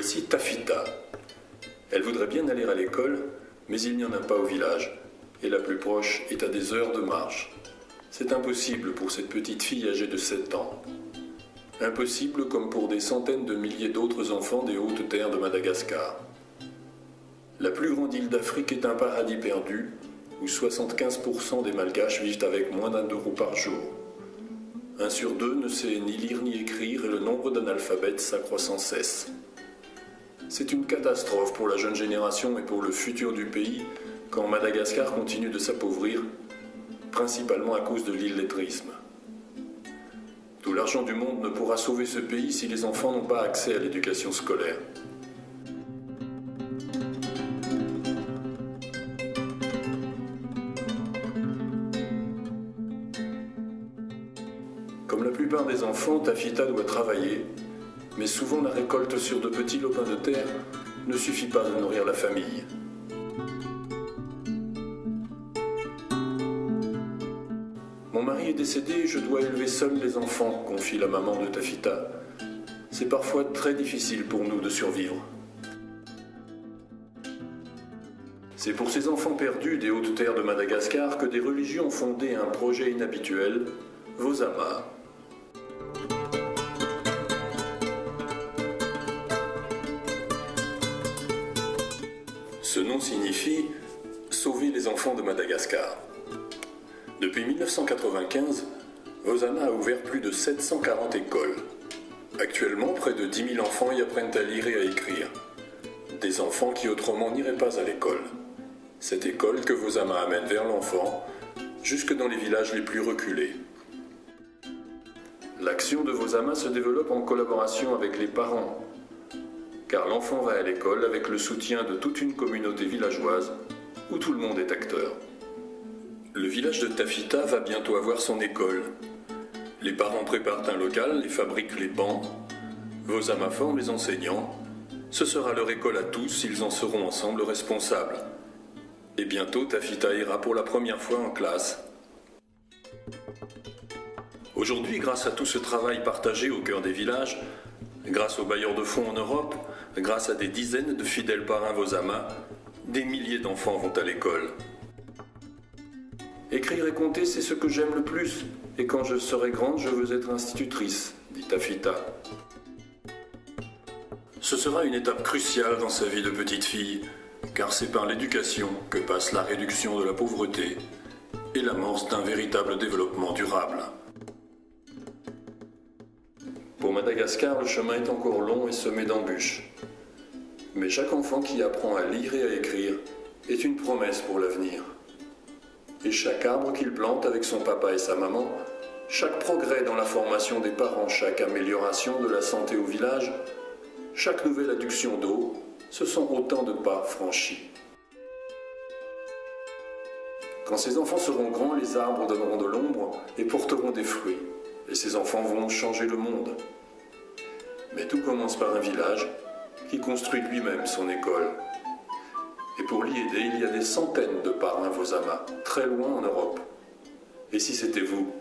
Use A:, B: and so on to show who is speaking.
A: Voici Tafita. Elle voudrait bien aller à l'école, mais il n'y en a pas au village, et la plus proche est à des heures de marche. C'est impossible pour cette petite fille âgée de 7 ans. Impossible comme pour des centaines de milliers d'autres enfants des hautes terres de Madagascar. La plus grande île d'Afrique est un paradis perdu, où 75% des Malgaches vivent avec moins d'€1 par jour. 1 sur 2 ne sait ni lire ni écrire et le nombre d'analphabètes s'accroît sans cesse. C'est une catastrophe pour la jeune génération et pour le futur du pays quand Madagascar continue de s'appauvrir, principalement à cause de l'illettrisme. Tout l'argent du monde ne pourra sauver ce pays si les enfants n'ont pas accès à l'éducation scolaire. Comme la plupart des enfants, Tafita doit travailler, mais souvent la récolte sur de petits lopins de terre ne suffit pas de nourrir la famille. Mon mari est décédé et je dois élever seul les enfants, confie la maman de Tafita. C'est parfois très difficile pour nous de survivre. C'est pour ces enfants perdus des hautes terres de Madagascar que des religions ont fondé un projet inhabituel, Vosama. Ce nom signifie « sauver les enfants de Madagascar ». Depuis 1995, Vosama a ouvert plus de 740 écoles. Actuellement, près de 10 000 enfants y apprennent à lire et à écrire. Des enfants qui autrement n'iraient pas à l'école. Cette école que Vosama amène vers l'enfant, jusque dans les villages les plus reculés. L'action de Vosama se développe en collaboration avec les parents, car l'enfant va à l'école avec le soutien de toute une communauté villageoise où tout le monde est acteur. Le village de Tafita va bientôt avoir son école. Les parents préparent un local et fabriquent les bancs. Vosama forme les enseignants. Ce sera leur école à tous, ils en seront ensemble responsables. Et bientôt, Tafita ira pour la première fois en classe. Aujourd'hui, grâce à tout ce travail partagé au cœur des villages, grâce aux bailleurs de fonds en Europe, grâce à des dizaines de fidèles parrains Vosama, des milliers d'enfants vont à l'école. Écrire et compter, c'est ce que j'aime le plus, et quand je serai grande, je veux être institutrice, dit Tafita. Ce sera une étape cruciale dans sa vie de petite fille, car c'est par l'éducation que passe la réduction de la pauvreté et l'amorce d'un véritable développement durable. Pour Madagascar, le chemin est encore long et semé d'embûches. Mais chaque enfant qui apprend à lire et à écrire est une promesse pour l'avenir. Et chaque arbre qu'il plante avec son papa et sa maman, chaque progrès dans la formation des parents, chaque amélioration de la santé au village, chaque nouvelle adduction d'eau, ce sont autant de pas franchis. Quand ces enfants seront grands, les arbres donneront de l'ombre et porteront des fruits. Et ces enfants vont changer le monde. Mais tout commence par un village qui construit lui-même son école. Et pour l'y aider, il y a des centaines de parrains Vosama, très loin en Europe. Et si c'était vous ?